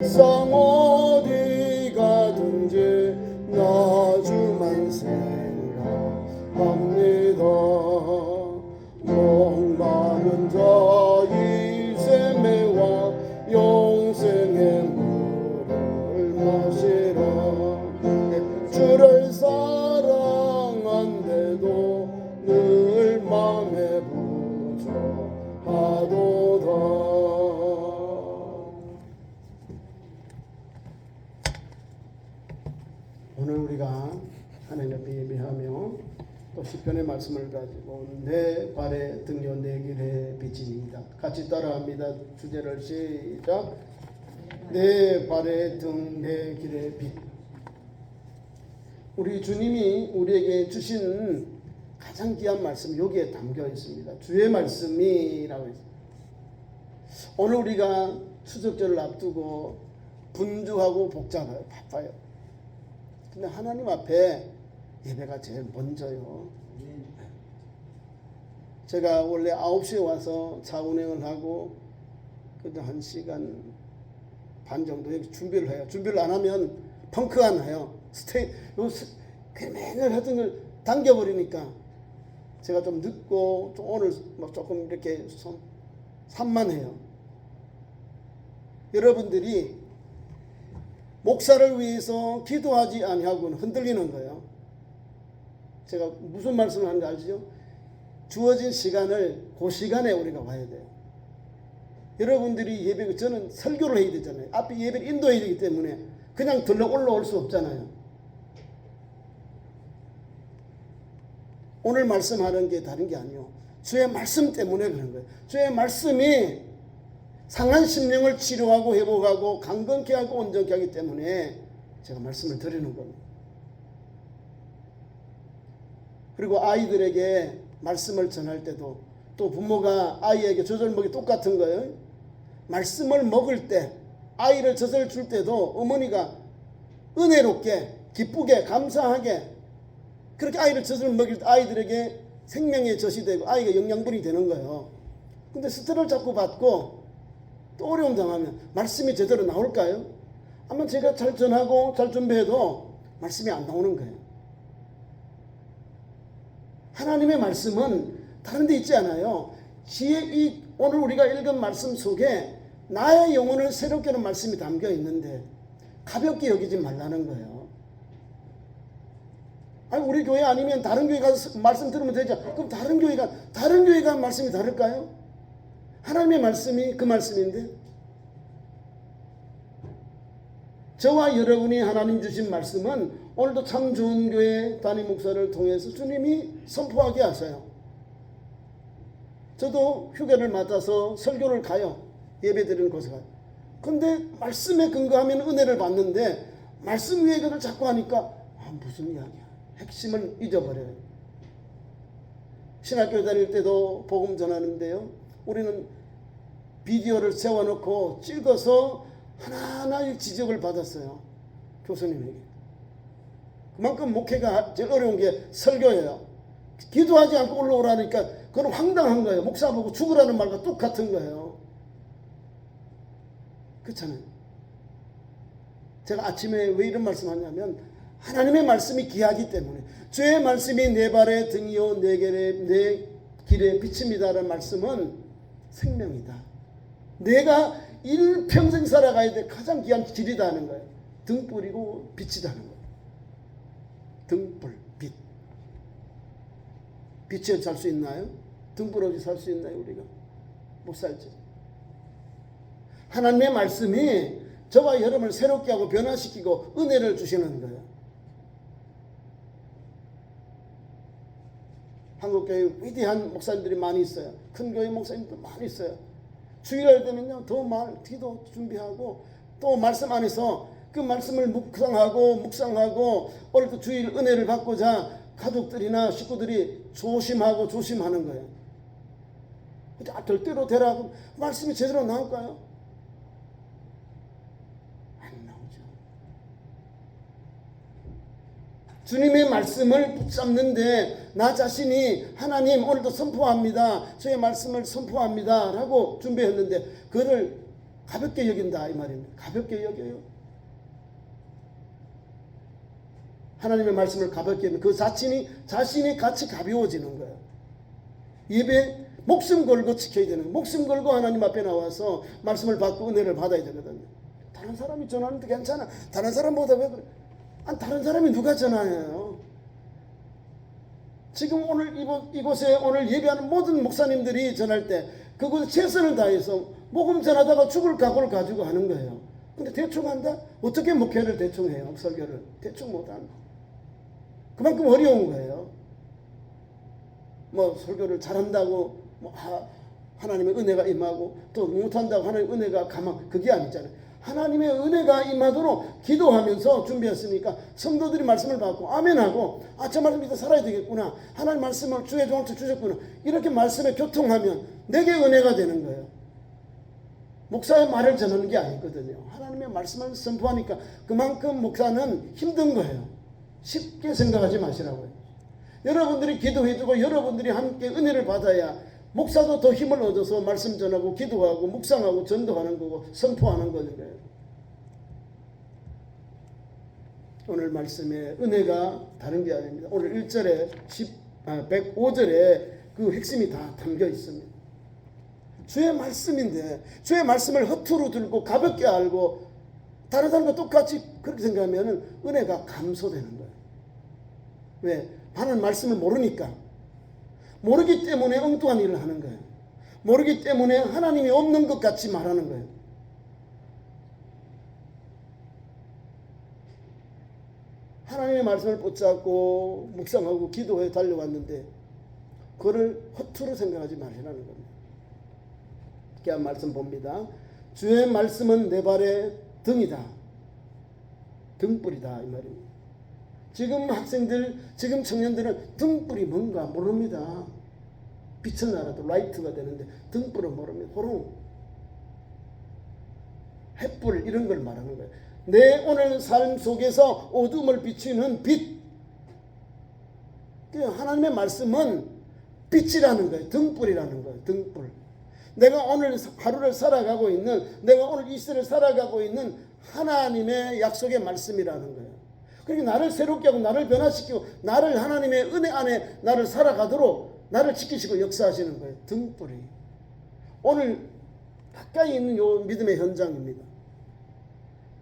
상 어디 가든지 나 주만 생각합니다. 목마른 자의 샘매와 영생의 물을 마시라. 주를 사랑한데도 늘 맘에 부족하도다. 오늘 우리가 하나님 앞에 예배하며 또 시편의 말씀을 가지고 내 발의 등요 내 길의 빛입니다. 같이 따라합니다. 주제를 시작. 내 발의 등 내 길의 빛. 우리 주님이 우리에게 주신 가장 귀한 말씀 여기에 담겨 있습니다. 주의 말씀이라고 했습니다. 오늘 우리가 추석절을 앞두고 분주하고 복잡해요. 바빠요. 근데 하나님 앞에 예배가 제일 먼저요. 제가 원래 9시에 와서 차 운행을 하고 그때 1시간 반 정도 준비를 해요. 준비를 안 하면 펑크가 나요. 맨날 하던 걸 당겨버리니까 제가 좀 늦고 좀 오늘 조금 이렇게 산만해요. 여러분들이 목사를 위해서 기도하지 아니하고는 흔들리는 거예요. 제가 무슨 말씀을 하는지 아시죠? 주어진 시간을 그 시간에 우리가 와야 돼요. 여러분들이 예배, 저는 설교를 해야 되잖아요. 앞에 예배를 인도해야 되기 때문에 그냥 들러 올라올 수 없잖아요. 오늘 말씀하는 게 다른 게 아니에요. 주의 말씀 때문에 그런 거예요. 주의 말씀이 상한 심령을 치료하고 회복하고 강건케 하고 온전케 하기 때문에 제가 말씀을 드리는 겁니다. 그리고 아이들에게 말씀을 전할 때도 또 부모가 아이에게 젖을 먹이 똑같은 거예요. 말씀을 먹을 때 아이를 젖을 줄 때도 어머니가 은혜롭게 기쁘게 감사하게 그렇게 아이를 젖을 먹일 때 아이들에게 생명의 젖이 되고 아이가 영양분이 되는 거예요. 근데 스트레스를 자꾸 받고 또 어려움 당하면 말씀이 제대로 나올까요? 아마 제가 잘 전하고 잘 준비해도 말씀이 안 나오는 거예요. 하나님의 말씀은 다른 데 있지 않아요. 이 오늘 우리가 읽은 말씀 속에 나의 영혼을 새롭게 하는 말씀이 담겨 있는데 가볍게 여기지 말라는 거예요. 아니 우리 교회 아니면 다른 교회 가서 말씀 들으면 되죠. 그럼 다른 교회가 말씀이 다를까요? 하나님의 말씀이 그 말씀인데 저와 여러분이 하나님 주신 말씀은 오늘도 참 좋은 교회 담임 목사를 통해서 주님이 선포하게 하세요. 저도 휴가를 맞아서 설교를 가요. 예배드리는 곳에 가요. 근데 말씀에 근거하면 은혜를 받는데 말씀 위에 그걸 자꾸 하니까 무슨 이야기야. 핵심을 잊어버려요. 신학교 다닐 때도 복음 전하는데요. 우리는 비디오를 세워놓고 찍어서 하나하나 지적을 받았어요. 교수님에게. 그만큼 목회가 제일 어려운 게 설교예요. 기도하지 않고 올라오라니까 그건 황당한 거예요. 목사 보고 죽으라는 말과 똑같은 거예요. 그렇잖아요. 제가 아침에 왜 이런 말씀하냐면 하나님의 말씀이 귀하기 때문에 주의 말씀이 내 발의 등이요 내 길의 빛입니다라는 말씀은 생명이다. 내가 일평생 살아가야 될 가장 귀한 길이다는 거예요. 등불이고 빛이다는 거예요. 등불, 빛. 빛이 없이 살 수 있나요? 등불 없이 살 수 있나요? 우리가 못 살죠. 하나님의 말씀이 저와 여러분을 새롭게 하고 변화시키고 은혜를 주시는 거예요. 한국교회 위대한 목사님들이 많이 있어요. 큰 교회 목사님도 많이 있어요. 주일날 되면요 더 기도 준비하고 또 말씀 안에서 그 말씀을 묵상하고 오늘도 주일 은혜를 받고자 가족들이나 식구들이 조심하는 거예요. 근데 될 대로 되라. 말씀이 제대로 나올까요? 안 나오죠. 주님의 말씀을 붙잡는데 나 자신이 하나님 오늘도 선포합니다. 저의 말씀을 선포합니다 라고 준비했는데 그거를 가볍게 여긴다 이 말입니다. 가볍게 여겨요. 하나님의 말씀을 가볍게 여기면 그 자신이 같이 가벼워지는 거예요. 예배 목숨 걸고 지켜야 되는 거예요. 목숨 걸고 하나님 앞에 나와서 말씀을 받고 은혜를 받아야 되거든요. 다른 사람이 전하는데 괜찮아. 다른 사람보다 왜 그래? 아니 다른 사람이 누가 전화해요? 지금 오늘 이곳에 오늘 예배하는 모든 목사님들이 전할 때 그곳에 최선을 다해서 복음 전하다가 죽을 각오를 가지고 하는 거예요. 근데 대충 한다? 어떻게 목회를 대충 해요? 설교를 대충 못한다. 그만큼 어려운 거예요. 뭐 설교를 잘한다고 뭐 하나님의 은혜가 임하고 또 못한다고 하나님의 은혜가 그게 아니잖아요. 하나님의 은혜가 임하도록 기도하면서 준비했으니까 성도들이 말씀을 받고 아멘하고 저 말씀 믿어 살아야 되겠구나. 하나님 말씀을 주의 종한테 주셨구나. 이렇게 말씀에 교통하면 내게 은혜가 되는 거예요. 목사의 말을 전하는 게 아니거든요. 하나님의 말씀을 선포하니까 그만큼 목사는 힘든 거예요. 쉽게 생각하지 마시라고요. 여러분들이 기도해주고 여러분들이 함께 은혜를 받아야 목사도 더 힘을 얻어서 말씀 전하고 기도하고 묵상하고 전도하는 거고 선포하는 거예요. 오늘 말씀에 은혜가 다른 게 아닙니다. 오늘 1절에 105절에 그 핵심이 다 담겨 있습니다. 주의 말씀인데 주의 말씀을 허투루 들고 가볍게 알고 다른 사람과 똑같이 그렇게 생각하면 은혜가 감소되는 거예요. 왜? 하나님 말씀을 모르니까. 모르기 때문에 엉뚱한 일을 하는 거예요. 모르기 때문에 하나님이 없는 것 같이 말하는 거예요. 하나님의 말씀을 붙잡고 묵상하고 기도해 달려왔는데 그거를 허투루 생각하지 말라는 겁니다. 이렇게 말씀 봅니다. 주의 말씀은 내 발의 등이다. 등불이다 이 말입니다. 지금 학생들, 지금 청년들은 등불이 뭔가 모릅니다. 빛은 알아도 라이트가 되는데 등불은 모릅니다. 호롱, 햇불 이런 걸 말하는 거예요. 내 오늘 삶 속에서 어둠을 비추는 빛. 하나님의 말씀은 빛이라는 거예요. 등불이라는 거예요. 등불. 내가 오늘 하루를 살아가고 있는, 내가 오늘 이 시대를 살아가고 있는 하나님의 약속의 말씀이라는 거예요. 그러니까 나를 새롭게 하고 나를 변화시키고 나를 하나님의 은혜 안에 나를 살아가도록 나를 지키시고 역사하시는 거예요. 등불이. 오늘 가까이 있는 요 믿음의 현장입니다.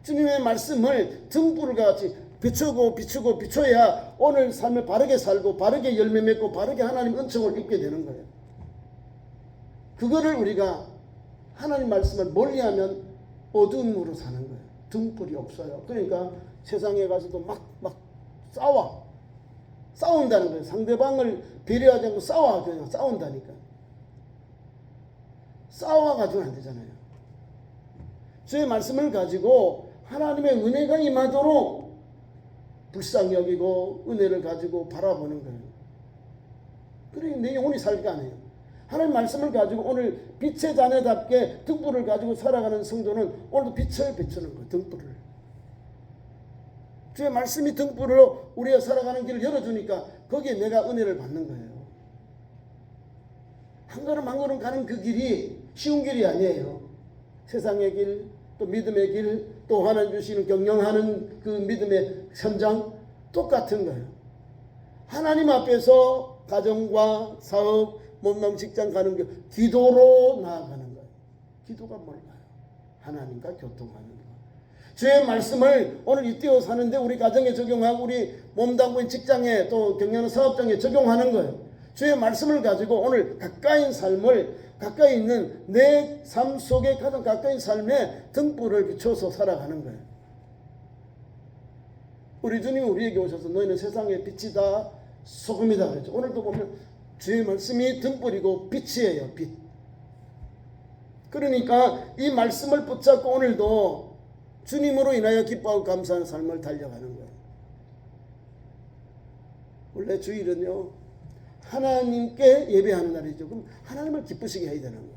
주님의 말씀을 등불을 같이 비추고 비춰야 오늘 삶을 바르게 살고 바르게 열매 맺고 바르게 하나님 은총을 입게 되는 거예요. 그거를 우리가 하나님 말씀을 멀리하면 어두움으로 사는 거예요. 등불이 없어요. 그러니까 세상에 가서도 막 싸운다는 거예요. 상대방을 배려하지 않고 그냥 싸운다니까. 싸워가지고는 안 되잖아요. 주의 말씀을 가지고 하나님의 은혜가 임하도록 불쌍히 여기고 은혜를 가지고 바라보는 거예요. 그러니 내 영혼이 살기가 안 해요. 하나님 말씀을 가지고 오늘 빛의 자녀답게 등불을 가지고 살아가는 성도는 오늘도 빛을 비추는 거예요. 등불을. 주의 말씀이 등불로 우리가 살아가는 길을 열어주니까 거기에 내가 은혜를 받는 거예요. 한 걸음 한 걸음 가는 그 길이 쉬운 길이 아니에요. 세상의 길, 또 믿음의 길, 또 하나님 주시는 경영하는 그 믿음의 현장 똑같은 거예요. 하나님 앞에서 가정과 사업, 몸망 직장 가는 길, 기도로 나아가는 거예요. 기도가 뭘까요? 하나님과 교통하는 거예요. 주의 말씀을 오늘 이때어 사는데 우리 가정에 적용하고 우리 몸담고 직장에 또 경영하는 사업장에 적용하는 거예요. 주의 말씀을 가지고 오늘 가까이 삶을 가까이 있는 내 삶 속에 가장 가까이 삶에 등불을 비춰서 살아가는 거예요. 우리 주님이 우리에게 오셔서 너희는 세상의 빛이다 소금이다 그랬죠. 오늘도 보면 주의 말씀이 등불이고 빛이에요. 빛. 그러니까 이 말씀을 붙잡고 오늘도 주님으로 인하여 기뻐하고 감사하는 삶을 달려가는 거예요. 원래 주일은요 하나님께 예배하는 날이죠. 그럼 하나님을 기쁘시게 해야 되는 거예요.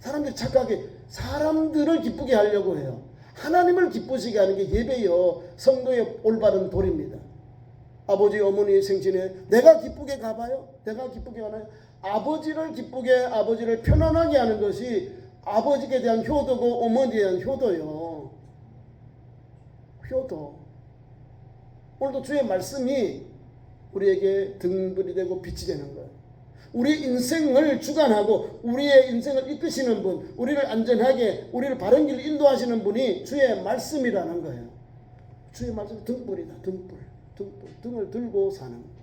사람들이 착하게 사람들을 기쁘게 하려고 해요. 하나님을 기쁘시게 하는 게 예배요 성도의 올바른 도리입니다. 아버지 어머니의 생신에 내가 기쁘게 가봐요? 내가 기쁘게 가나요? 아버지를 기쁘게 아버지를 편안하게 하는 것이 아버지에 대한 효도고 어머니에 대한 효도요. 효도. 오늘도 주의 말씀이 우리에게 등불이 되고 빛이 되는 거예요. 우리 인생을 주관하고 우리의 인생을 이끄시는 분, 우리를 안전하게 우리를 바른 길로 인도하시는 분이 주의 말씀이라는 거예요. 주의 말씀은 등불이다. 등을 들고 사는 거예요.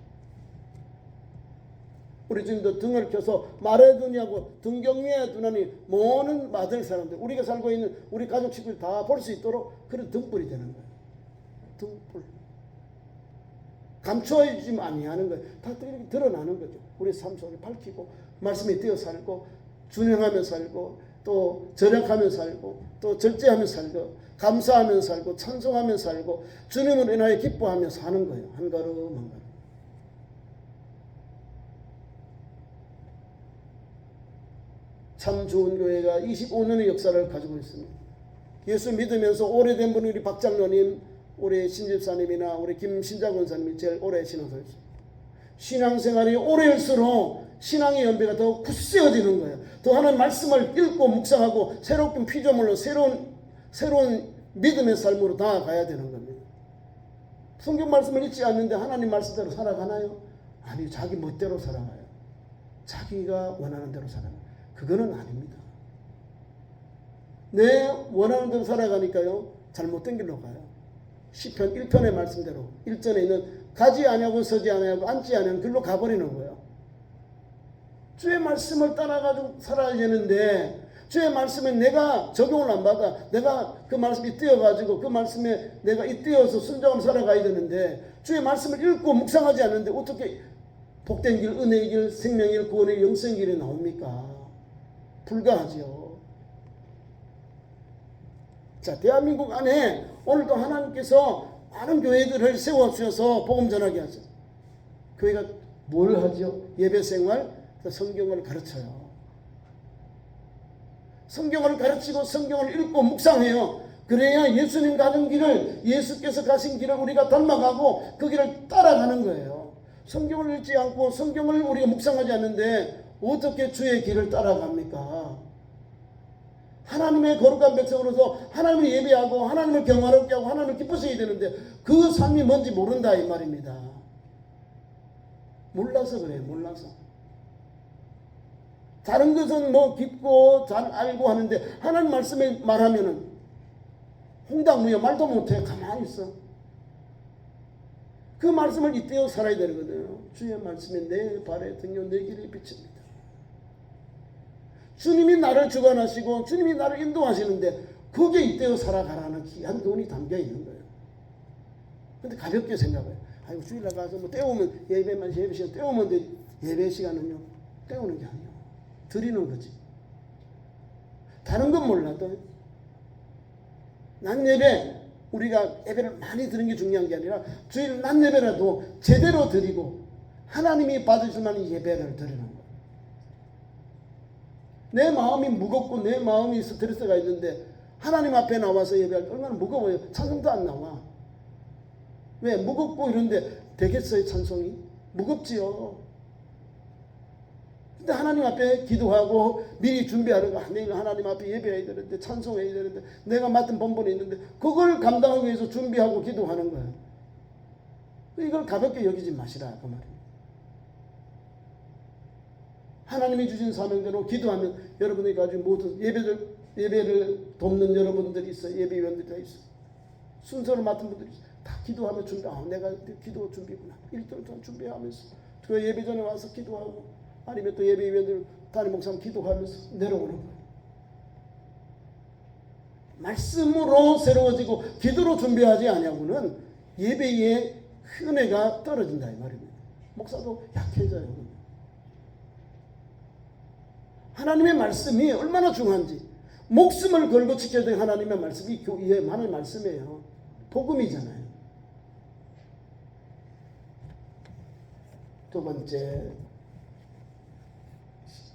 우리 주님도 등을 켜서 말해 두냐고 등경 위에 두나니 모든 많은 사람들, 우리가 살고 있는 우리 가족 식구들 다 볼 수 있도록 그런 등불이 되는 거예요. 등불. 감춰지지 아니하는 거예요. 다 이렇게 드러나는 거죠. 우리 삶 속에 밝히고 말씀에 뛰어 살고 준행하며 살고 또 절약하며 살고 또 절제하며 살고 감사하며 살고 찬송하며 살고 주님을 인하여 기뻐하며 사는 거예요. 한 걸음 한 걸음. 참 좋은 교회가 25년의 역사를 가지고 있습니다. 예수 믿으면서 오래된 분이 우리 박장로님, 우리 신집사님이나 우리 김신자 권사님이 제일 오래 신앙생활했어요. 신앙생활이 오래일수록 신앙의 연배가 더 굳세어지는 거예요. 더 하나님 말씀을 읽고 묵상하고 새롭게 피조물로 새로운 믿음의 삶으로 나아가야 되는 겁니다. 성경 말씀을 읽지 않는데 하나님 말씀대로 살아가나요? 아니, 자기 멋대로 살아가요. 자기가 원하는 대로 살아가요. 그거는 아닙니다. 내 원하는 대로 살아가니까요, 잘못된 길로 가요. 시편 1편의 말씀대로 1절에 있는 가지 아니하고 서지 아니하고 앉지 아니하고 길로 가버리는 거예요. 주의 말씀을 따라가지고 살아야 되는데 주의 말씀에 내가 적용을 안 받아 내가 그 말씀에 띄어가지고 그 말씀에 내가 띄어서 순종하며 살아가야 되는데 주의 말씀을 읽고 묵상하지 않는데 어떻게 복된 길, 은혜의 길, 생명의 길, 구원의 길, 영생의 길이 나옵니까? 불가하죠. 자, 대한민국 안에 오늘도 하나님께서 많은 교회들을 세워주셔서 복음 전하게 하죠. 교회가 뭘 하죠? 예배 생활, 성경을 가르쳐요. 성경을 가르치고 성경을 읽고 묵상해요. 그래야 예수님 가는 길을, 예수께서 가신 길을 우리가 닮아가고 그 길을 따라가는 거예요. 성경을 읽지 않고 성경을 우리가 묵상하지 않는데 어떻게 주의 길을 따라갑니까? 하나님의 거룩한 백성으로서 하나님을 예배하고 하나님을 경외롭게 하고 하나님을 기쁘시게 되는데 그 삶이 뭔지 모른다 이 말입니다. 몰라서 그래요. 몰라서. 다른 것은 뭐 깊고 잘 알고 하는데 하나님 말씀에 말하면은 홍당무여 말도 못해. 가만히 있어. 그 말씀을 잇대어 살아야 되거든요. 주의 말씀에 내 발에 등요 내 길에 비칩니다. 주님이 나를 주관하시고 주님이 나를 인도하시는데 거기에 잇대어 살아가라는 귀한 교훈이 담겨 있는 거예요. 근데 가볍게 생각해요. 아이고 주일날 가서 뭐 때우면 예배만 예배 시간 때우면 돼. 예배 시간은요 때우는 게 아니에요. 드리는 거지. 다른 건 몰라도 낮 예배 우리가 예배를 많이 드리는 게 중요한 게 아니라 주일 낮 예배라도 제대로 드리고 하나님이 받으실 만한 예배를 드리는 거예요. 내 마음이 무겁고 내 마음이 스트레스가 있는데 하나님 앞에 나와서 예배할 때 얼마나 무거워요. 찬송도 안 나와. 왜? 무겁고 이런데 되겠어요 찬송이? 무겁지요. 근데 하나님 앞에 기도하고 미리 준비하는 거 내일 하나님 앞에 예배해야 되는데 찬송해야 되는데 내가 맡은 본분이 있는데 그걸 감당하기 위해서 준비하고 기도하는 거예요. 이걸 가볍게 여기지 마시라 그 말이에요. 하나님이 주신 사명대로 기도하면 여러분이 가지고 모두 예배를 돕는 여러분들이 있어요. 예배위원들이 다 있어요. 순서를 맡은 분들이 있어요. 다 기도하며 준비. 내가 기도 준비구나. 일주일 동안 준비하면서 그 예배 전에 와서 기도하고 아니면 또 예배위원들 담임 목사님 기도하면서 내려오는 거예요. 말씀으로 새로워지고 기도로 준비하지 않냐고는 예배의 은혜가 떨어진다 이 말입니다. 목사도 약해져요. 하나님의 말씀이 얼마나 중요한지 목숨을 걸고 지켜야 될 하나님의 말씀이 교회의 하나님의 말씀이에요. 복음이잖아요. 두 번째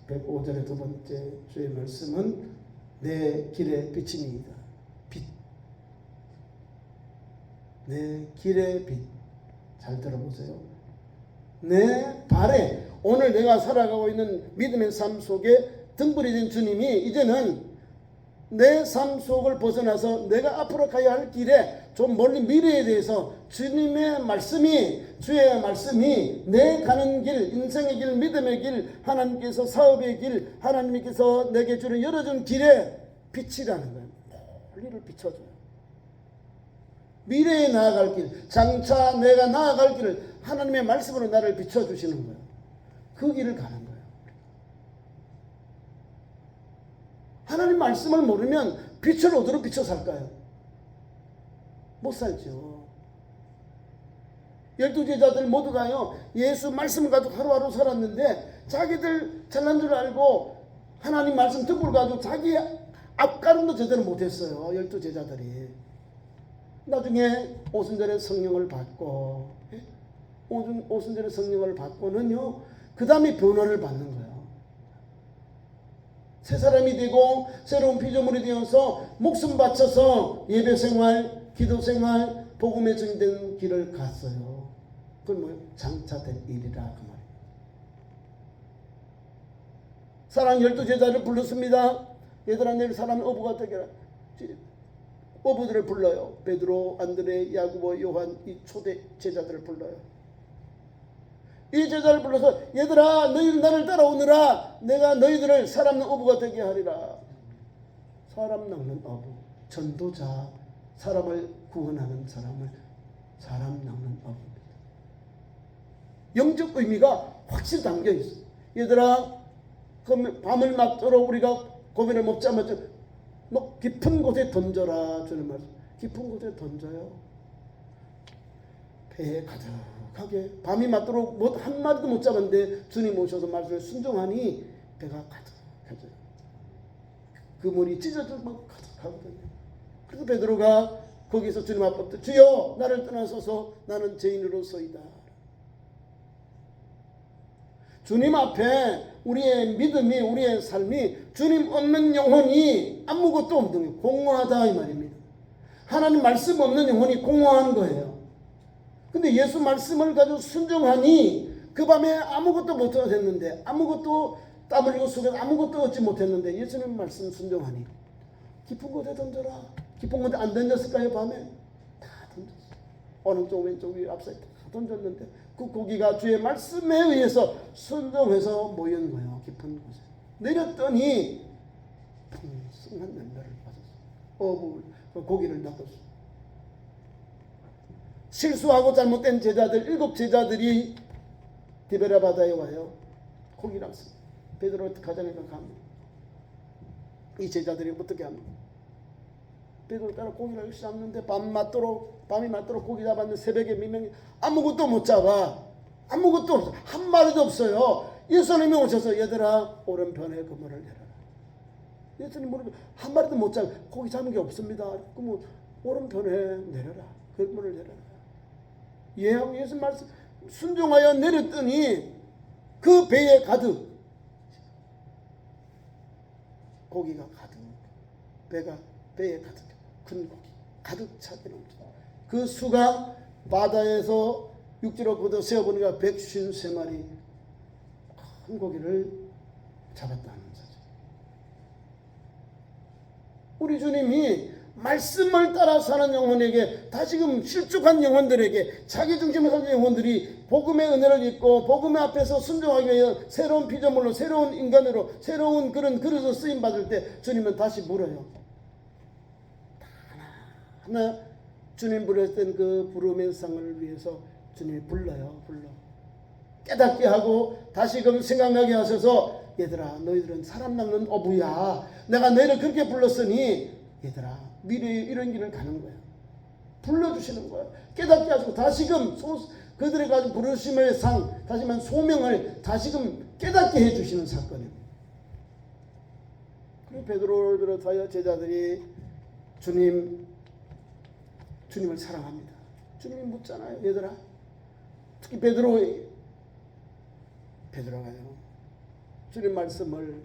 105절의 두 번째 주의 말씀은 내 길의 빛입니다. 빛. 내 길의 빛. 잘 들어보세요. 내 발에 오늘 내가 살아가고 있는 믿음의 삶 속에 등불이 된 주님이 이제는 내 삶 속을 벗어나서 내가 앞으로 가야 할 길에 좀 멀리 미래에 대해서 주님의 말씀이, 주의 말씀이 내 가는 길, 인생의 길, 믿음의 길, 하나님께서 사업의 길, 하나님께서 내게 주는 열어준 길에 빛이라는 거예요. 멀리를 비춰줘요. 미래에 나아갈 길, 장차 내가 나아갈 길을 하나님의 말씀으로 나를 비춰주시는 거예요. 그 길을 가는 거예요. 하나님 말씀을 모르면 빛을 어디로 비춰 살까요? 못 살죠. 12제자들 모두가요, 예수 말씀을 가지고 하루하루 살았는데 자기들 잘난 줄 알고 하나님 말씀 듣고 가지고 자기 앞가림도 제대로 못했어요. 12제자들이. 나중에 오순절에 성령을 받고, 오순절에 성령을 받고는요, 그 다음에 변화를 받는 거예요. 새 사람이 되고 새로운 피조물이 되어서 목숨 바쳐서 예배생활, 기도생활, 복음에 증된 길을 갔어요. 그건 뭐예요? 장차될 일이라 그 말이에요. 사랑 12제자를 불렀습니다. 얘들아, 내일 사람 어부가 되게라. 어부들을 불러요. 베드로, 안드레, 야고보, 요한, 이 초대 제자들을 불러요. 이 제자를 불러서 얘들아, 너희들 나를 따라오느라 내가 너희들을 사람 낚는 어부가 되게 하리라. 사람 낚는 어부, 전도자, 사람을 구원하는 사람을 사람 낚는 어부입니다. 영적 의미가 확실히 담겨 있어요. 얘들아, 밤을 맞도록 우리가 고기를 먹자 뭐 깊은 곳에 던져라. 주는 말씀. 깊은 곳에 던져요. 배에 가득하게 밤이 맞도록 뭐 한 마리도 못 잡았는데 주님 오셔서 말씀을 순종하니 배가 가득해져요. 그 물이 찢어져서 가득하거든요. 그래서 베드로가 거기서 주님 앞에 주여 나를 떠나소서 나는 죄인으로서이다. 주님 앞에 우리의 믿음이, 우리의 삶이 주님 없는 영혼이 아무것도 없는 거예요. 공허하다 이 말입니다. 하나님 말씀 없는 영혼이 공허한 거예요. 근데 예수 말씀을 가지고 순종하니 그 밤에 아무것도 못 얻었는데, 아무것도 땀 흘리고 속에서 아무것도 얻지 못했는데 예수님 말씀 순종하니 깊은 곳에 던져라. 깊은 곳에 안 던졌을까요? 밤에 다 던졌어요. 오른쪽 왼쪽 위 앞사이 다 던졌는데 그 고기가 주의 말씀에 의해서 순종해서 모인 거예요. 깊은 곳에 내렸더니 풍성한 냄새를 받았어요. 고기를 낚았어요. 실수하고 잘못된 제자들 7 제자들이 디베라 바다에 와요. 고기 낚습니다. 베드로 가정에 갑니다. 이 제자들이 어떻게 합니까? 베드로 따라 고기를 잡는데 밤이 맞도록 고기 잡았는데 새벽에 미명이 아무것도 못 잡아. 아무것도 없어. 한 마리도 없어요. 예수님이 오셔서 얘들아 오른편에 그물을 내려라. 예수님 물을 한 마리도 못 잡아. 고기 잡은 게 없습니다. 그러면 오른편에 내려라. 그물을 내려라. 예수 말씀 순종하여 내렸더니 그 배에 가득 고기가 가득, 배에 가득 큰 고기 가득 차게 넘쳐. 그 수가 바다에서 육지로 걷어 세어보니까 153마리 큰 고기를 잡았다는 사실. 우리 주님이 말씀을 따라 사는 영혼에게, 다시금 실족한 영혼들에게, 자기 중심에 사는 영혼들이 복음의 은혜를 입고 복음의 앞에서 순종하기 위해 새로운 피조물로, 새로운 인간으로, 새로운 그런 그릇으로 쓰임 받을 때 주님은 다시 물어요. 하나 주님 부르셨던 그 부름의 상을 위해서 주님이 불러 깨닫게 하고 다시금 생각나게 하셔서 얘들아 너희들은 사람 낚는 어부야. 내가 너희를 그렇게 불렀으니 얘들아 미래에 이런 길을 가는 거야. 불러주시는 거야. 깨닫게 하시고 다시금 그들의 가진 부르심의 상, 다시금 소명을 다시금 깨닫게 해주시는 사건입니다. 그리고 베드로를 비롯하여 제자들이 주님을 사랑합니다. 주님이 묻잖아요. 얘들아, 특히 베드로가요 주님 말씀을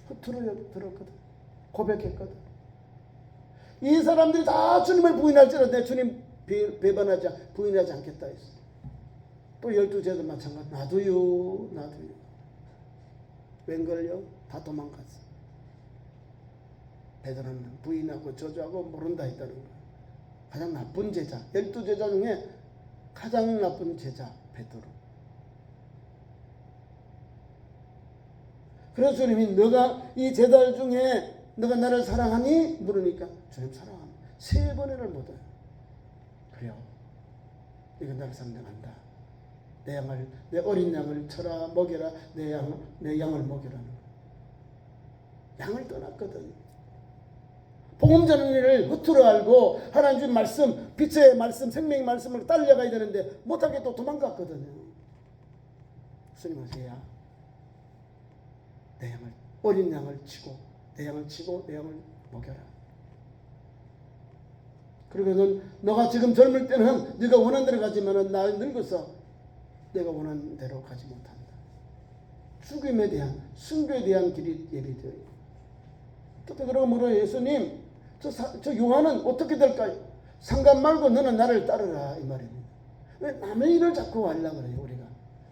허투루 들었거든. 고백했거든. 이 사람들이 다 주님을 부인할지라도 내 주님 부인하지 않겠다 했어. 또 12제자도 마찬가지. 나도요. 웬걸요? 다 도망갔어. 베드로는 부인하고 저주하고 모른다 했다는 거예요. 가장 나쁜 제자, 12제자 중에 가장 나쁜 제자 베드로. 그래서 주님이 너가 이 제자 중에 너가 나를 사랑하니? 물으니까 주님 사랑합니다. 3번을 못해요. 그래요. 이건 나를 상대한다. 내 어린 양을 쳐라 먹여라. 내 양을 먹여라는 거예요. 양을 떠났거든. 복음 전하는 일을 허투루 알고 하나님 주신 말씀, 빛의 말씀, 생명의 말씀을 딸려가야 되는데 못하게 또 도망갔거든요. 주님 하세요. 내 양을, 어린 양을 치고 내 양을 먹여라. 그러고는 너가 지금 젊을 때는 네가 원하는 대로 가지만은 나 늙어서 내가 원하는 대로 가지 못한다. 죽음에 대한, 순교에 대한 길이 예비되어 있다. 그때 그러고 물어요. 예수님, 저 요한은 어떻게 될까요? 상관 말고 너는 나를 따르라 이 말입니다. 왜 남의 일을 자꾸 하려고 그래요? 우리가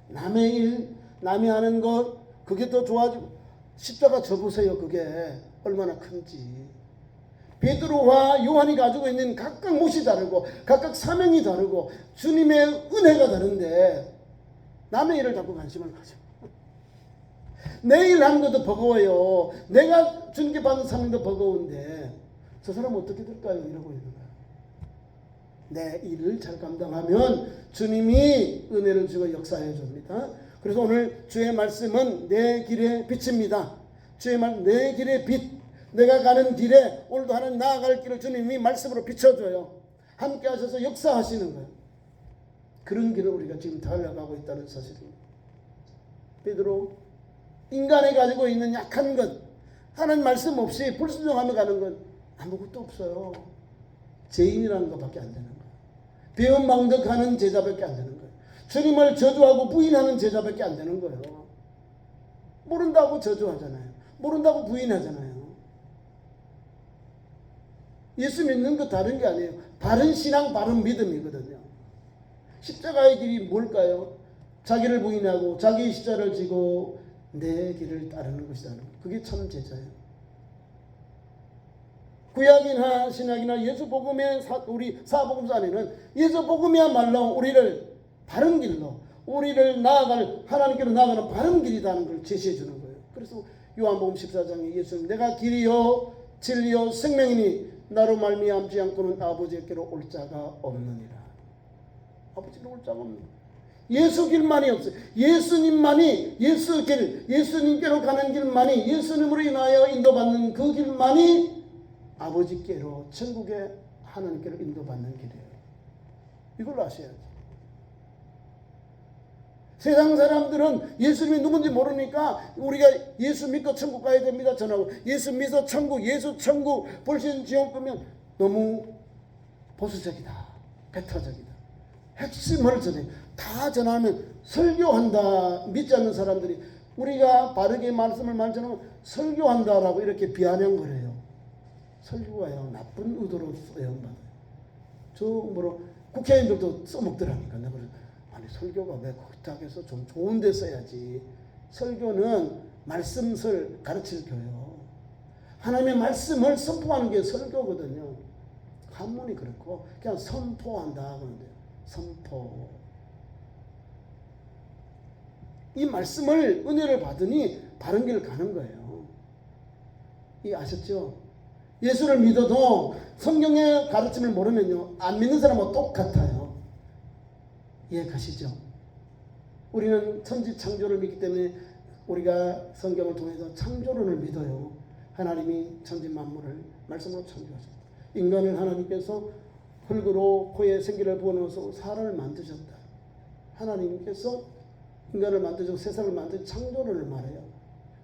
남의 일, 남이 하는 것 그게 더 좋아지고 십자가 져보세요. 그게 얼마나 큰지. 베드로와 요한이 가지고 있는 각각 못이 다르고 각각 사명이 다르고 주님의 은혜가 다른데 남의 일을 자꾸 관심을 가져. 내 일 하는 것도 버거워요. 내가 주님께 받는 사명도 버거운데 저 사람 어떻게 될까요? 이러고 있는 거야. 내 일을 잘 감당하면 주님이 은혜를 주고 역사해 줍니다. 그래서 오늘 주의 말씀은 내 길의 빛입니다. 주의 말, 내 길의 빛. 내가 가는 길에 오늘도 하나님 나아갈 길을 주님이 말씀으로 비춰줘요. 함께 하셔서 역사하시는 거예요. 그런 길을 우리가 지금 달려가고 있다는 사실입니다. 베드로, 인간이 가지고 있는 약한 것, 하나님 말씀 없이 불순종하며 가는 건 아무것도 없어요. 죄인이라는 것밖에 안 되는 거예요. 배은망덕하는 제자밖에 안 되는 거예요. 주님을 저주하고 부인하는 제자밖에 안 되는 거예요. 모른다고 저주하잖아요. 모른다고 부인하잖아요. 예수 믿는 거 다른 게 아니에요. 바른 신앙, 바른 믿음이거든요. 십자가의 길이 뭘까요? 자기를 부인하고 자기 십자가를 지고 내 길을 따르는 것이다. 그게 참 제자예요. 구약이나 신약이나 예수복음의 우리 사복음서 안에는 예수복음이야말로 우리를 바른 길로, 우리를 나아갈, 하나님께로 나아가는 바른 길이라는 걸 제시해 주는 거예요. 그래서 요한복음 14장에 예수님 내가 길이요 진리요 생명이니 나로 말미암지 않고는 아버지께로 올 자가 없느니라. 아버지로 올 자가 없느니라. 예수 길만이 없어요. 예수님만이, 예수 길, 예수님께로 가는 길만이, 예수님으로 인하여 인도받는 그 길만이 아버지께로, 천국의 하나님께로 인도받는 길이에요. 이걸로 아셔야지. 세상 사람들은 예수님이 누군지 모르니까 우리가 예수 믿고 천국 가야 됩니다 전하고, 예수 믿어 천국, 예수 천국, 벌신 지옥 가면 너무 보수적이다, 배타적이다. 핵심을 전해. 다 전하면 설교한다. 믿지 않는 사람들이 우리가 바르게 말씀을 많이 전하면 설교한다라고 이렇게 비아냥거려요. 설교가요 나쁜 의도로 사용받아요. 저 뭐로 국회의원들도 써먹더라니까. 내가 아니 설교가 왜 거기다해서 좀 좋은 데 써야지. 설교는 말씀을 가르칠 교요. 하나님의 말씀을 선포하는 게 설교거든요. 한문이 그렇고 그냥 선포한다 그러는데요. 선포. 이 말씀을 은혜를 받으니 바른 길을 가는 거예요. 이 아셨죠? 예수를 믿어도 성경의 가르침을 모르면요 안 믿는 사람하고 똑같아요. 이해 가시죠? 우리는 천지 창조를 믿기 때문에 우리가 성경을 통해서 창조론을 믿어요. 하나님이 천지 만물을 말씀으로 창조하셨다. 인간을 하나님께서 흙으로 코에 생기를 부어넣어서 사람을 만드셨다. 하나님께서 인간을 만드시고 세상을 만드신 창조론을 말해요.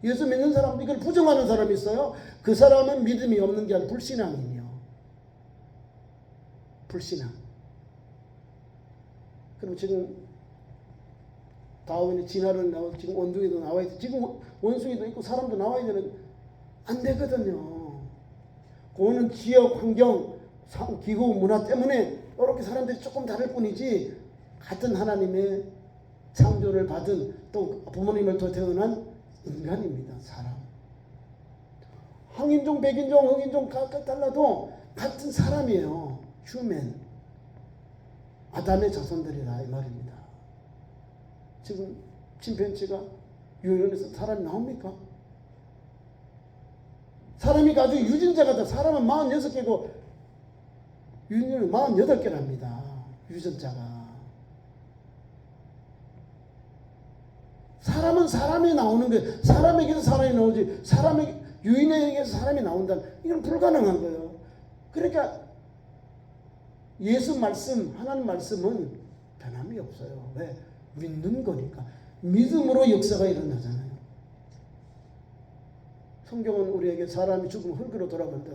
예수 믿는 사람, 이걸 부정하는 사람이 있어요. 그 사람은 믿음이 없는 게 아니라 불신앙이에요. 불신앙. 그럼 지금 다윈의 진화론 나오고 지금 원숭이도 나와 있고 지금 원숭이도 있고 사람도 나와야 되는 안 되거든요. 그거는 지역 환경, 기후, 문화 때문에 이렇게 사람들이 조금 다를 뿐이지 같은 하나님의 창조를 받은 또 부모님을 또 태어난 인간입니다. 사람. 황인종, 백인종, 흑인종 각각 달라도 같은 사람이에요. 휴맨. 아담의 자손들이라 이 말입니다. 지금 침팬지가 유연에서 사람이 나옵니까? 사람이 가지고 유전자가 다 사람은 46개고 유전자는 48개랍니다. 유전자가. 사람은 사람이 나오는 거예요. 사람에게서 사람이 나오지 유인에게서 사람이 나온다는 이건 불가능한 거예요. 그러니까 예수 말씀, 하나님 말씀은 변함이 없어요. 왜? 믿는 거니까. 믿음으로 역사가 일어나잖아요. 성경은 우리에게 사람이 죽으면 흙으로 돌아간다.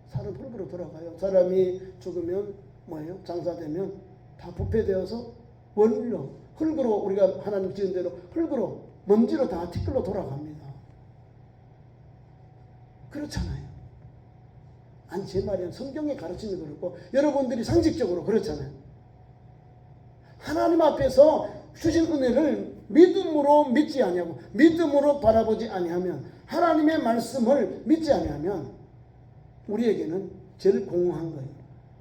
사람 흙으로 돌아가요. 사람이 죽으면 뭐예요? 장사되면 다 부패되어서 원로 흙으로 우리가 하나님 지은 대로 흙으로 먼지로 다 티끌로 돌아갑니다. 그렇잖아요. 아니 제 말은 성경의 가르침이 그렇고 여러분들이 상식적으로 그렇잖아요. 하나님 앞에서 주신 은혜를 믿음으로 믿지 아니하고 믿음으로 바라보지 아니하면 하나님의 말씀을 믿지 아니하면 우리에게는 제일 공허한 거예요.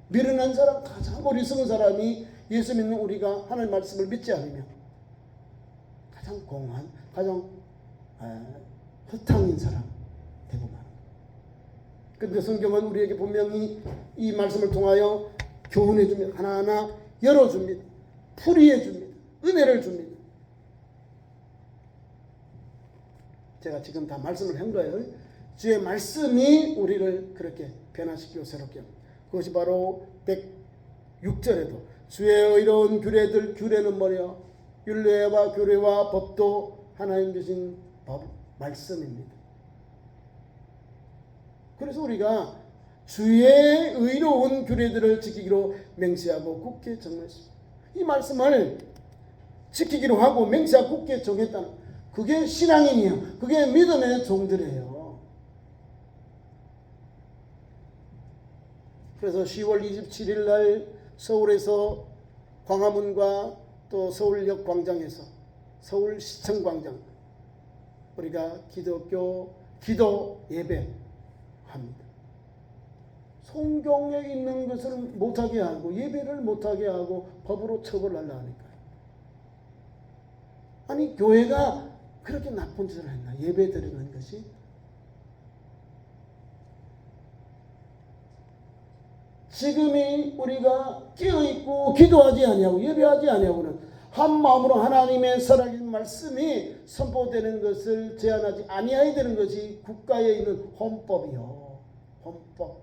미련한 사람, 가장 어리석은 사람이 예수 믿는 우리가 하나님 말씀을 믿지 않으면 가장 공허한, 가장 허탕인 사람 되고 말합니다. 그런데 성경은 우리에게 분명히 이 말씀을 통하여 교훈해 줍니다. 하나하나 열어줍니다. 풀이해 줍니다. 은혜를 줍니다. 제가 지금 다 말씀을 한 거예요. 주의 말씀이 우리를 그렇게 변화시키고 새롭게 합니다. 그것이 바로 106절에도 주의 의로운 규례들, 규례는 뭐냐? 율례와 규례와 법도 하나님 주신 법, 말씀입니다. 그래서 우리가 주의 의로운 규례들을 지키기로 맹세하고 굳게 정했습니다. 이 말씀을 지키기로 하고 맹세하고 굳게 정했다는 그게 신앙인이에요. 그게 믿음의 종들이에요. 그래서 10월 27일 날 서울에서 광화문과 또 서울역 광장에서 서울시청 광장 우리가 기독교 기도 예배 합니다. 성경에 있는 것을 못하게 하고 예배를 못하게 하고 법으로 처벌하려 하니까요. 아니 교회가 그렇게 나쁜 짓을 했나? 예배 드리는 것이 지금이 우리가 깨어있고 기도하지 아니하고 예배하지 아니하고는 한 마음으로 하나님의 살아계신 말씀이 선포되는 것을 제한하지 아니해야 되는 것이 국가에 있는 헌법이요. 헌법.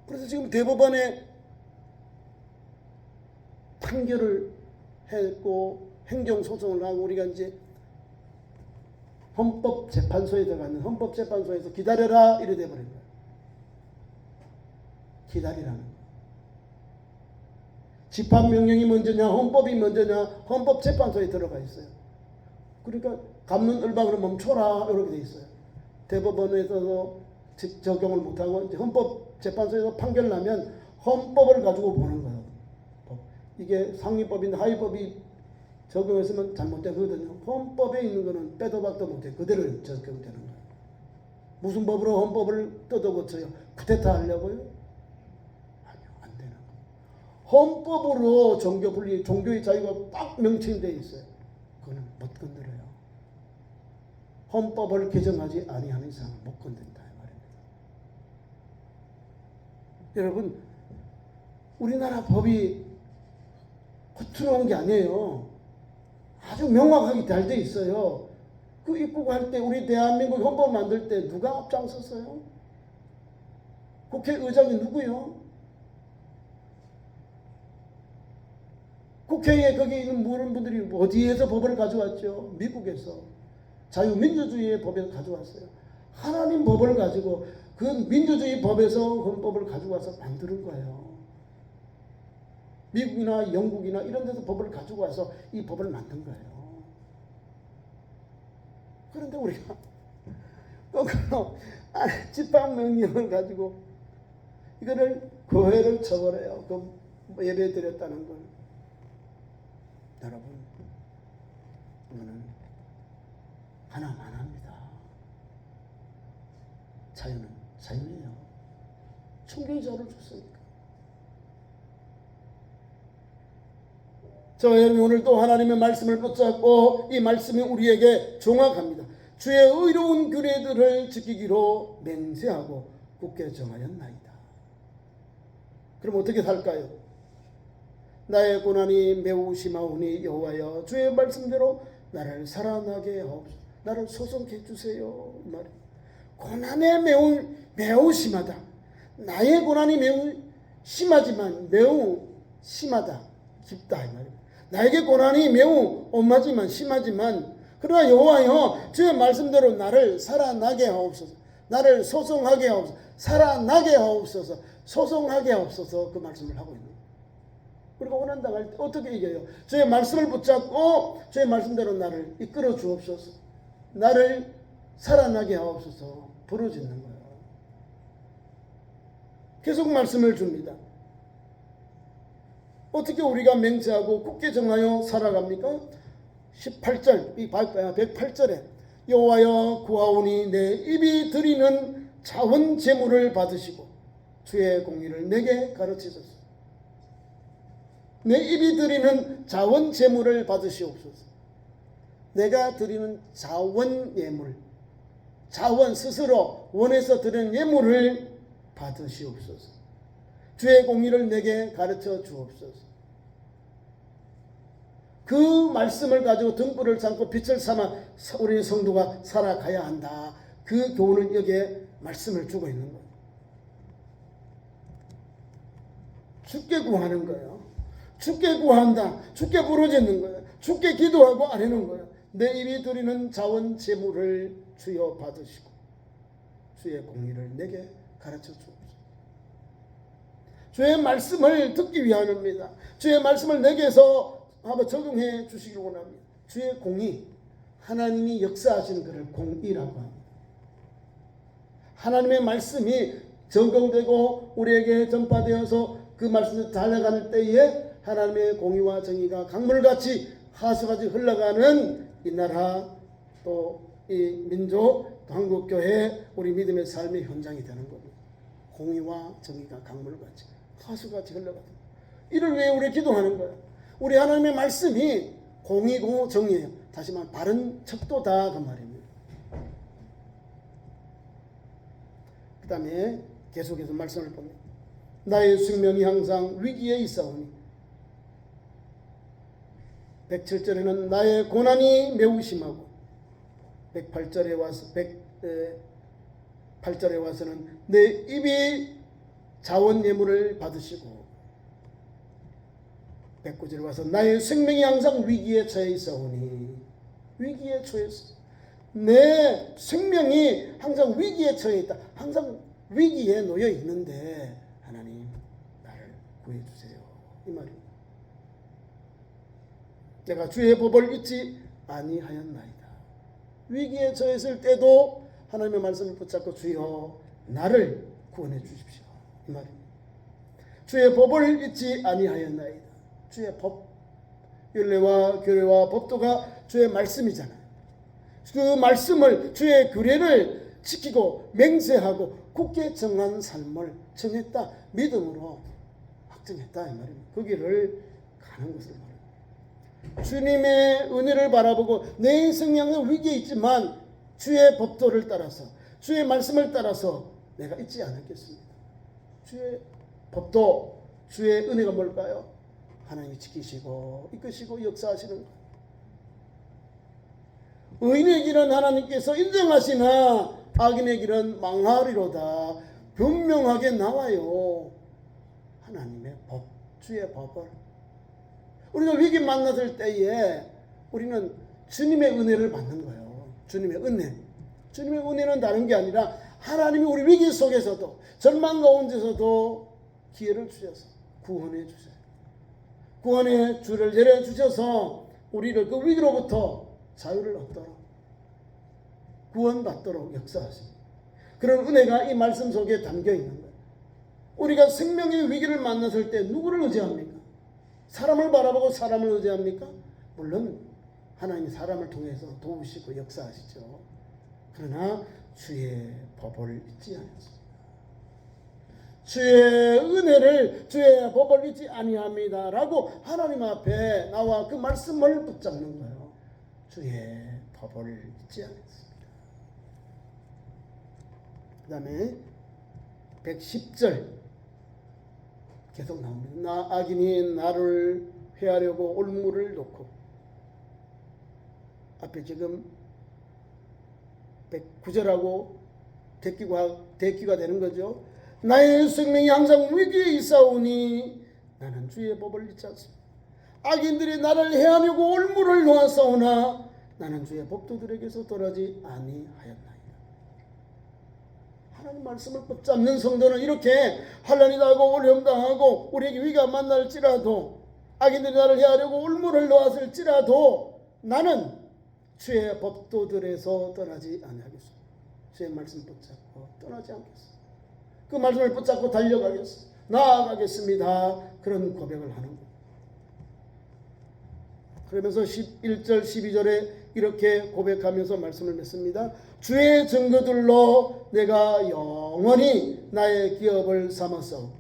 그래서 지금 대법원에 판결을 했고 행정소송을 하고 우리가 이제 헌법재판소에 들어가는 헌법재판소에서 기다려라 이래 돼버린 거예요. 기다리라는 거예요. 집합명령이 먼저냐 헌법이 먼저냐 헌법재판소에 들어가 있어요. 그러니까 갚는 을박으로 멈춰라 이렇게 돼 있어요. 대법원에서도 적용을 못하고 이제 헌법재판소에서 판결 나면 헌법을 가지고 보는 거예요. 이게 상위법인데 하위법이 적용했으면 잘못되거든요. 헌법에 있는 거는 빼도 박도 못해 그대로 적용되는 거예요. 무슨 법으로 헌법을 뜯어고쳐요? 쿠데타 하려고요? 아니요, 안 되는 거예요. 헌법으로 종교 분리, 종교의 자유가 딱 명칭되어 있어요. 그거는 못 건드려요. 헌법을 개정하지 아니하는 이상 못 건든다 이 말입니다. 여러분, 우리나라 법이 허투루한 게 아니에요. 아주 명확하게 잘 돼 있어요. 그 입국할 때 우리 대한민국 헌법 만들 때 누가 앞장섰어요? 국회의장이 누구요? 국회에 거기 있는 모든 분들이 어디에서 법을 가져왔죠? 미국에서 자유민주주의의 법을 가져왔어요. 하나님 법을 가지고 그 민주주의 법에서 헌법을 가져와서 만드는 거예요. 미국이나 영국이나 이런 데서 법을 가지고 와서 이 법을 만든 거예요. 그런데 우리가 거꾸로 집합명령을 가지고 이거를 교회를 처벌해요. 그 예배 드렸다는 걸. 여러분, 이거는 하나만 합니다. 자유는 자유예요. 충분히 자유를 줬으니까. 저 여러분, 오늘 또 하나님의 말씀을 붙잡고 이 말씀이 우리에게 정확합니다. 주의 의로운 규례들을 지키기로 맹세하고 굳게 정하였나이다. 그럼 어떻게 살까요? 나의 고난이 매우 심하오니 여호와여 주의 말씀대로 나를 살아나게 하옵소서. 나를 소송케 해주세요. 이 말이에요. 고난이 매우 심하다. 나의 고난이 매우 심하지만 매우 심하다. 깊다. 이 말이에요. 나에게 고난이 매우 엄하지만 심하지만 그러나 여호와여 주의 말씀대로 나를 살아나게 하옵소서. 나를 소송하게 하옵소서. 살아나게 하옵소서. 소송하게 하옵소서. 그 말씀을 하고 있는 거예요. 우리가 고난당할 때 어떻게 이겨요? 주의 말씀을 붙잡고 주의 말씀대로 나를 이끌어 주옵소서. 나를 살아나게 하옵소서. 부르짖는 거예요. 계속 말씀을 줍니다. 어떻게 우리가 맹세하고 굳게 정하여 살아갑니까? 18절, 108절에 여호와여 구하오니 내 입이 드리는 자원 제물을 받으시고 주의 공의를 내게 가르치소서. 내 입이 드리는 자원 제물을 받으시옵소서. 내가 드리는 자원 예물, 자원 스스로 원해서 드리는 예물을 받으시옵소서. 주의 공의를 내게 가르쳐 주옵소서. 그 말씀을 가지고 등불을 삼고 빛을 삼아 우리 성도가 살아가야 한다. 그 교훈을 여기에 말씀을 주고 있는 거예요. 주께 구하는 거예요. 주께 구한다. 주께 부르짖는 거예요. 주께 기도하고 아뢰는 거예요. 내 입이 드리는 자원 제물을 주여 받으시고 주의 공의를 내게 가르쳐 주옵소서. 주의 말씀을 듣기 위함입니다. 주의 말씀을 내게서 한번 적용해 주시길 원합니다. 주의 공의, 하나님이 역사하시는 것을 공의라고 합니다. 하나님의 말씀이 적용되고 우리에게 전파되어서 그 말씀을 달려가는 때에 하나님의 공의와 정의가 강물같이 하수같이 흘러가는 이 나라 또 이 민족 또 한국교회 우리 믿음의 삶의 현장이 되는 겁니다. 공의와 정의가 강물같이 하수같이 흘러가는 이를 위해 우리 기도하는 거예요. 우리 하나님의 말씀이 공의고 정의예요. 다시 말하면 바른 척도다 그 말입니다. 그 다음에 계속해서 말씀을 봅니다. 나의 생명이 항상 위기에 있사오니 107절에는 나의 고난이 매우 심하고 108절에 와서는 내 입이 자원 예물을 받으시고 109절에 와서 나의 생명이 항상 위기에 처해 있사오니 위기에 처해서 내 생명이 항상 위기에 처해 있다. 항상 위기에 놓여 있는데 하나님 나를 구해 주세요. 이 말입니다. 내가 주의 법을 잊지 아니하였나이다. 위기에 처했을 때도 하나님의 말씀을 붙잡고 주여 나를 구원해 주십시오. 이 말입니다. 주의 법을 잊지 아니하였나이다. 주의 법, 율례와 규례와 법도가 주의 말씀이잖아요. 그 말씀을 주의 규례를 지키고 맹세하고 굳게 정한 삶을 정했다. 믿음으로 확정했다. 이 말입니다. 그 길을 가는 것을 말합니다. 주님의 은혜를 바라보고 내 인생이 항상 위기에 있지만 주의 법도를 따라서 주의 말씀을 따라서 내가 잊지 않겠습니다. 주의 법도 주의 은혜가 뭘까요? 하나님이 지키시고 이끄시고 역사하시는 것. 의인의 길은 하나님께서 인정하시나 악인의 길은 망하리로다. 분명하게 나와요. 하나님의 법, 주의 법을. 우리가 위기 만났을 때에 우리는 주님의 은혜를 받는 거예요. 주님의 은혜. 주님의 은혜는 다른 게 아니라 하나님이 우리 위기 속에서도 절망 가운데서도 기회를 주셔서 구원해 주세요. 구원의 줄을 내려주셔서 우리를 그 위기로부터 자유를 얻도록 구원받도록 역사하십니다. 그런 은혜가 이 말씀 속에 담겨 있는 거예요. 우리가 생명의 위기를 만났을 때 누구를 의지합니까? 사람을 바라보고 사람을 의지합니까? 물론 하나님이 사람을 통해서 도우시고 역사하시죠. 그러나 주의 법을 잊지 않았습니다. 주의 은혜를 주의 법을 잊지 아니합니다라고 하나님 앞에 나와 그 말씀을 붙잡는 거예요. 주의 법을 잊지 않았습니다. 그 다음에 110절 계속 나옵니다. 나 악인이 나를 회하려고 올무를 놓고, 앞에 지금 109절하고 대기가 되는 거죠. 나의 생명이 항상 위기에 있사오니 나는 주의 법을 잊지 않습니다. 악인들이 나를 해하려고 올무를 놓았사오나 나는 주의 법도들에게서 떠나지 아니하였나이다. 하나님 말씀을 붙잡는 성도는 이렇게 환난이 나고 어려움 당하고 우리에게 위기가 만날지라도, 악인들이 나를 해하려고 올무를 놓았을지라도 나는 주의 법도들에서 떠나지 아니하겠습니다. 주의 말씀 붙잡고 떠나지 않겠습니다. 그 말씀을 붙잡고 달려가겠습니다. 나아가겠습니다. 그런 고백을 하는 거예요. 그러면서 11절 12절에 이렇게 고백하면서 말씀을 맺습니다. 주의 증거들로 내가 영원히 나의 기업을 삼았사오고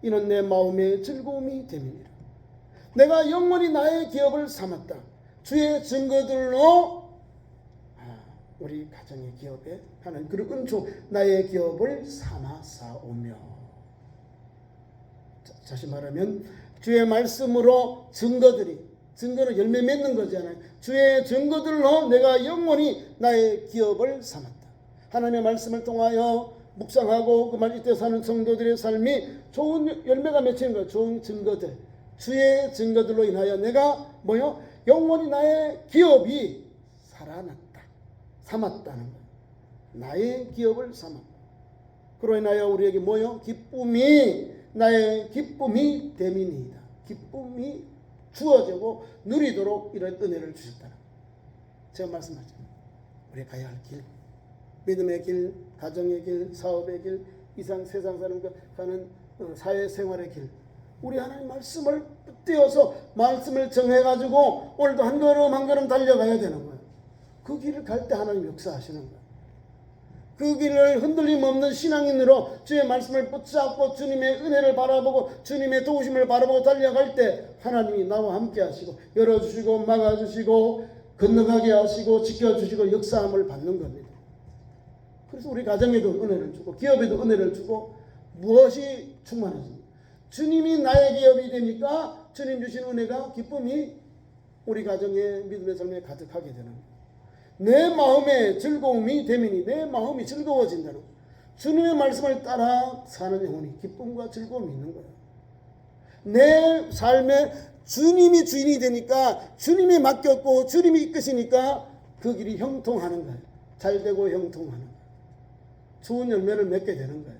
이는 내 마음의 즐거움이 됨이니라. 내가 영원히 나의 기업을 삼았다. 주의 증거들로 우리 가정의 기업에 하나님 그런 은총 나의 기업을 삼았사오며, 다시 말하면 주의 말씀으로 증거는 열매 맺는 거잖아요. 주의 증거들로 내가 영원히 나의 기업을 삼았다. 하나님의 말씀을 통하여 묵상하고 그 말씀에 사는 성도들의 삶이 좋은 열매가 맺히는 거예요. 좋은 증거들, 주의 증거들로 인하여 내가 영원히 나의 기업이 살아났다, 삼았다는 거예요. 나의 기업을 삼았다. 그로 인하여 우리에게 기쁨이, 나의 기쁨이 됨이니이다. 기쁨이 주어지고 누리도록 이런 은혜를 주셨다는 거예요. 제가 말씀하셨잖아요. 우리 가야 할 길, 믿음의 길, 가정의 길, 사업의 길, 이상 세상 사람과 가는 사회생활의 길, 우리 하나님 말씀을 띄어서 말씀을 정해가지고 오늘도 한 걸음 한 걸음 달려가야 되는 거예요. 그 길을 갈 때 하나님 역사하시는 거예요. 그 길을 흔들림 없는 신앙인으로 주의 말씀을 붙잡고 주님의 은혜를 바라보고 주님의 도우심을 바라보고 달려갈 때 하나님이 나와 함께 하시고 열어주시고 막아주시고 건너가게 하시고 지켜주시고 역사함을 받는 겁니다. 그래서 우리 가정에도 은혜를 주고 기업에도 은혜를 주고 무엇이 충만해집니까? 주님이 나의 기업이 되니까 주님 주신 은혜가 기쁨이 우리 가정의 믿음의 삶에 가득하게 되는 거예요. 내 마음의 즐거움이 되면이 내 마음이 즐거워진다는 거예요. 주님의 말씀을 따라 사는 영혼이 기쁨과 즐거움이 있는 거예요. 내 삶에 주님이 주인이 되니까 주님이 맡겼고 주님이 이끄시니까 그 길이 형통하는 거예요. 잘 되고 형통하는 거예요. 좋은 열매를 맺게 되는 거예요.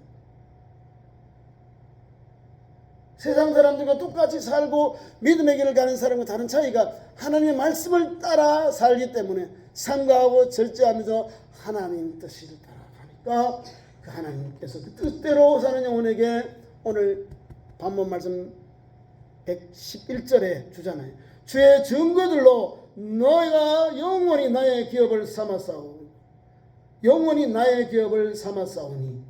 세상 사람들과 똑같이 살고 믿음의 길을 가는 사람과 다른 차이가 하나님의 말씀을 따라 살기 때문에 삼가하고 절제하면서 하나님 뜻을 따라가니까 그 하나님께서 그 뜻대로 사는 영혼에게 오늘 반문 말씀 111절에 주잖아요. 주의 증거들로 너희가 영원히 나의 기업을 삼았사오니 영원히 나의 기업을 삼았사오니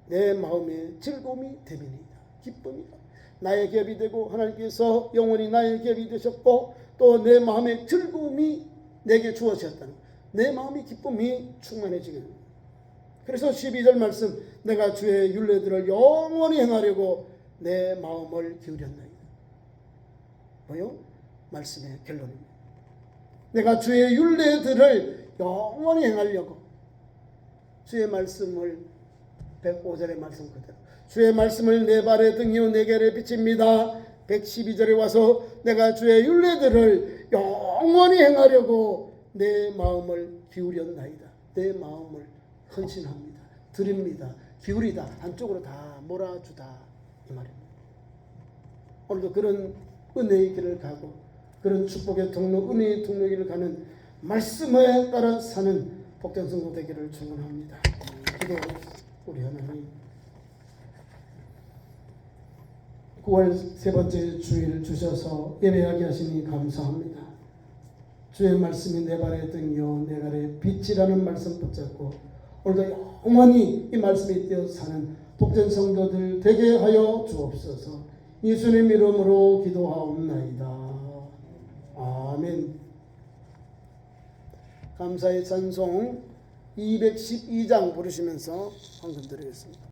내 마음의 즐거움이 됨이니이다. 기쁨이다. 나의 기업이 되고 하나님께서 영원히 나의 기업이 되셨고 또 내 마음의 즐거움이 내게 주어졌다는 내 마음의 기쁨이 충만해지게 됩니다. 그래서 12절 말씀 내가 주의 율례들을 영원히 행하려고 내 마음을 기울였나이다. 뭐요? 말씀의 결론입니다. 내가 주의 율례들을 영원히 행하려고 주의 말씀을 105절의 말씀 그대로 주의 말씀을 내 발의 등이요 내 결의 빛입니다. 112절에 와서 내가 주의 율례들을 영원히 행하려고 내 마음을 기울였나이다. 내 마음을 헌신합니다. 드립니다. 기울이다. 한쪽으로 다 몰아주다. 이 말입니다. 오늘도 그런 은혜의 길을 가고 그런 축복의 통로, 은혜의 통로의 길을 가는 말씀에 따라 사는 복된 성도 되기를 축원합니다. 기도하겠습니다. 우리 하나님 9월 세 번째 주일 주셔서 예배하게 하시니 감사합니다. 주의 말씀이 내 발의 등이요 내 발의 빛이라는 말씀 붙잡고 오늘도 영원히 이 말씀이 되어 사는 복된 성도들 되게 하여 주옵소서. 예수님 이름으로 기도하옵나이다. 아멘. 감사의 찬송 212장 부르시면서 헌금 드리겠습니다.